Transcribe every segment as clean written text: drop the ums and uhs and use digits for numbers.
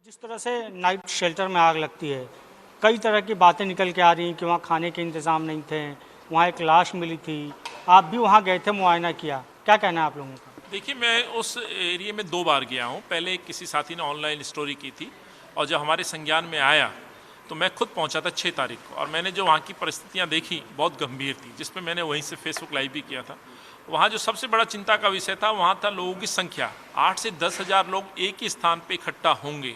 जिस तरह से नाइट शेल्टर में आग लगती है, कई तरह की बातें निकल के आ रही हैं कि वहाँ खाने के इंतज़ाम नहीं थे, वहाँ एक लाश मिली थी। आप भी वहाँ गए थे, मुआयना किया, क्या कहना है आप लोगों का? देखिए, मैं उस एरिया में 2 बार गया हूँ। पहले किसी साथी ने ऑनलाइन स्टोरी की थी और जब हमारे संज्ञान में आया तो मैं खुद पहुंचा था 6 तारीख को, और मैंने जो वहाँ की परिस्थितियाँ देखी बहुत गंभीर थी, जिस पे मैंने वहीं से फेसबुक लाइव भी किया था। वहाँ जो सबसे बड़ा चिंता का विषय था, वहाँ था लोगों की संख्या। 8 से 10 हज़ार लोग एक ही स्थान पे इकट्ठा होंगे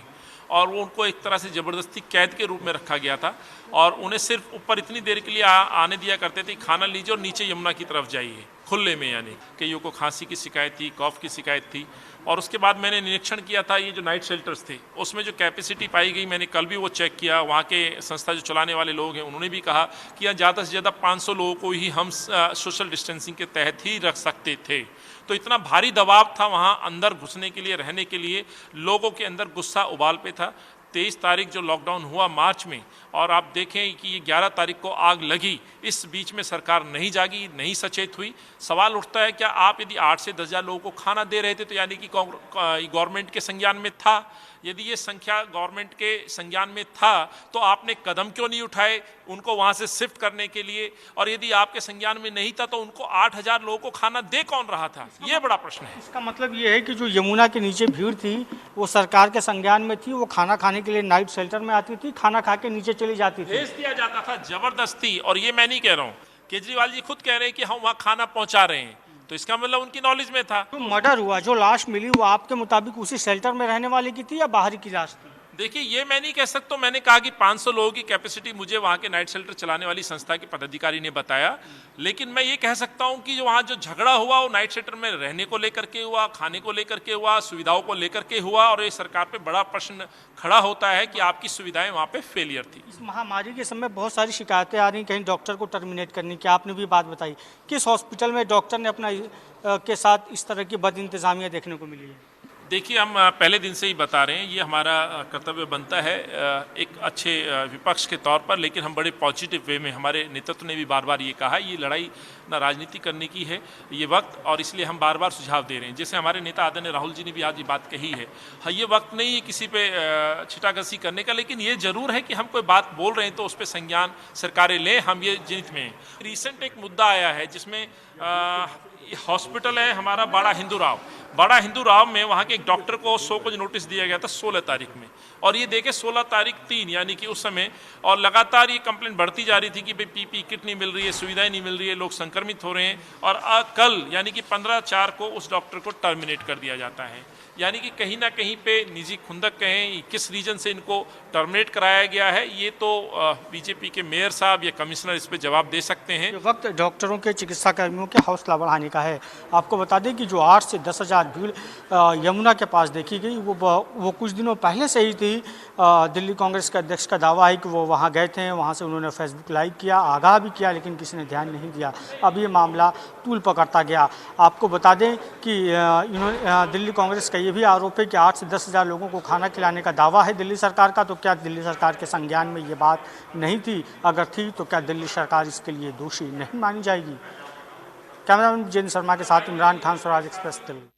और वो उनको एक तरह से ज़बरदस्ती कैद के रूप में रखा गया था और उन्हें सिर्फ ऊपर इतनी देर के लिए आने दिया करते थे, खाना लीजिए और नीचे यमुना की तरफ जाइए, खुले में। यानी कईयों को खांसी की शिकायत थी, कॉफ की शिकायत थी। और उसके बाद मैंने निरीक्षण किया था, ये जो नाइट शेल्टर्स थे उसमें जो कैपेसिटी पाई गई, मैंने कल भी वो चेक किया। वहाँ के संस्था जो चलाने वाले लोग हैं उन्होंने भी कहा कि यहाँ ज़्यादा से ज़्यादा 500 लोगों को ही हम सोशल डिस्टेंसिंग के तहत ही रख सकते थे। तो इतना भारी दबाव था वहाँ अंदर घुसने के लिए, रहने के लिए। लोगों के अंदर गुस्सा उबाल पे था। 23 तारीख जो लॉकडाउन हुआ मार्च में, और आप देखें कि ये 11 तारीख को आग लगी, इस बीच में सरकार नहीं जागी, नहीं सचेत हुई। सवाल उठता है, क्या आप यदि 8 से 10 हज़ार लोगों को खाना दे रहे थे तो यानी कि गवर्नमेंट के संज्ञान में था? यदि ये संख्या गवर्नमेंट के संज्ञान में था तो आपने कदम क्यों नहीं उठाए उनको वहाँ से शिफ्ट करने के लिए? और यदि आपके संज्ञान में नहीं था तो उनको 8 हज़ार लोगों को खाना दे कौन रहा था? ये बड़ा प्रश्न है। इसका मतलब ये है कि जो यमुना के नीचे भीड़ थी वो सरकार के संज्ञान में थी, वो खाना खाने के लिए नाइट शेल्टर में आती थी, खाना खा के नीचे चली जाती थी, भेज दिया जाता था जबरदस्ती। और ये मैं नहीं कह रहा हूँ, केजरीवाल जी खुद कह रहे हैं कि हम वहाँ खाना पहुँचा रहे हैं, तो इसका मतलब उनकी नॉलेज में था। जो मर्डर हुआ, जो लाश मिली, वो आपके मुताबिक उसी शेल्टर में रहने वाले की थी या बाहरी की लाश थी? देखिए, ये मैं नहीं कह सकता। मैंने कहा कि 500 लोगों की कैपेसिटी मुझे वहाँ के नाइट शेल्टर चलाने वाली संस्था के पदाधिकारी ने बताया। लेकिन मैं ये कह सकता हूँ कि जो वहाँ जो झगड़ा हुआ वो नाइट शेल्टर में रहने को लेकर के हुआ, खाने को लेकर के हुआ, सुविधाओं को लेकर के हुआ। और ये सरकार पे बड़ा प्रश्न खड़ा होता है कि आपकी सुविधाएं वहाँ पे फेलियर थी। इस महामारी के समय बहुत सारी शिकायतें आ रही, कहीं डॉक्टर को टर्मिनेट करने की, आपने भी बात बताई। किस हॉस्पिटल में डॉक्टर ने अपना के साथ इस तरह की बद इंतजामिया देखने को मिली है? देखिए, हम पहले दिन से ही बता रहे हैं, ये हमारा कर्तव्य बनता है एक अच्छे विपक्ष के तौर पर। लेकिन हम बड़े पॉजिटिव वे में, हमारे नेतृत्व ने भी बार बार ये कहा, ये लड़ाई ना राजनीति करने की है ये वक्त, और इसलिए हम बार बार सुझाव दे रहे हैं। जैसे हमारे नेता आदरणीय राहुल जी ने भी आज ये बात कही है, हाँ, ये वक्त नहीं है किसी पे छिटाकसी करने का, लेकिन ये जरूर है कि हम कोई बात बोल रहे हैं तो उस पर संज्ञान सरकारें लें। हम ये जिनित में रिसेंट एक मुद्दा आया है जिसमें हॉस्पिटल है हमारा बड़ा हिंदू राव में, वहाँ के एक डॉक्टर को 100 को नोटिस दिया गया था 16 तारीख में, और ये देखे 16 तारीख 3 यानी कि उस समय, और लगातार ये कंप्लेंट बढ़ती जा रही थी कि भाई पीपी किट नहीं मिल रही है, सुविधाएं नहीं मिल रही है, लोग संक्रमित हो रहे हैं। और कल यानी कि 15/4 को उस डॉक्टर को टर्मिनेट कर दिया जाता है। यानी कि कहीं ना कहीं पे निजी खुंदक कहें, किस रीजन से इनको टर्मिनेट कराया गया है, ये तो बीजेपी के मेयर साहब या कमिश्नर इस पर जवाब दे सकते हैं। ये वक्त डॉक्टरों के, चिकित्सा कर्मियों के हौसला बढ़ाने का है। आपको बता दें कि जो 8 से 10 हज़ार भीड़ यमुना के पास देखी गई, वो कुछ दिनों पहले से ही थी। दिल्ली कांग्रेस के अध्यक्ष का दावा है कि वो वहाँ गए थे, वहाँ से उन्होंने फेसबुक लाइव किया, आगाह भी किया, लेकिन किसी ने ध्यान नहीं दिया। अब ये मामला तूल पकड़ता गया। आपको बता दें कि दिल्ली कांग्रेस का ये भी आरोप है कि 8 से 10 हज़ार लोगों को खाना खिलाने का दावा है दिल्ली सरकार का। तो क्या दिल्ली सरकार के संज्ञान में ये बात नहीं थी? अगर थी तो क्या दिल्ली सरकार इसके लिए दोषी नहीं मानी जाएगी? कैमरामैन जितेंद्र शर्मा के साथ इमरान खान, स्वराज एक्सप्रेस दिल्ली।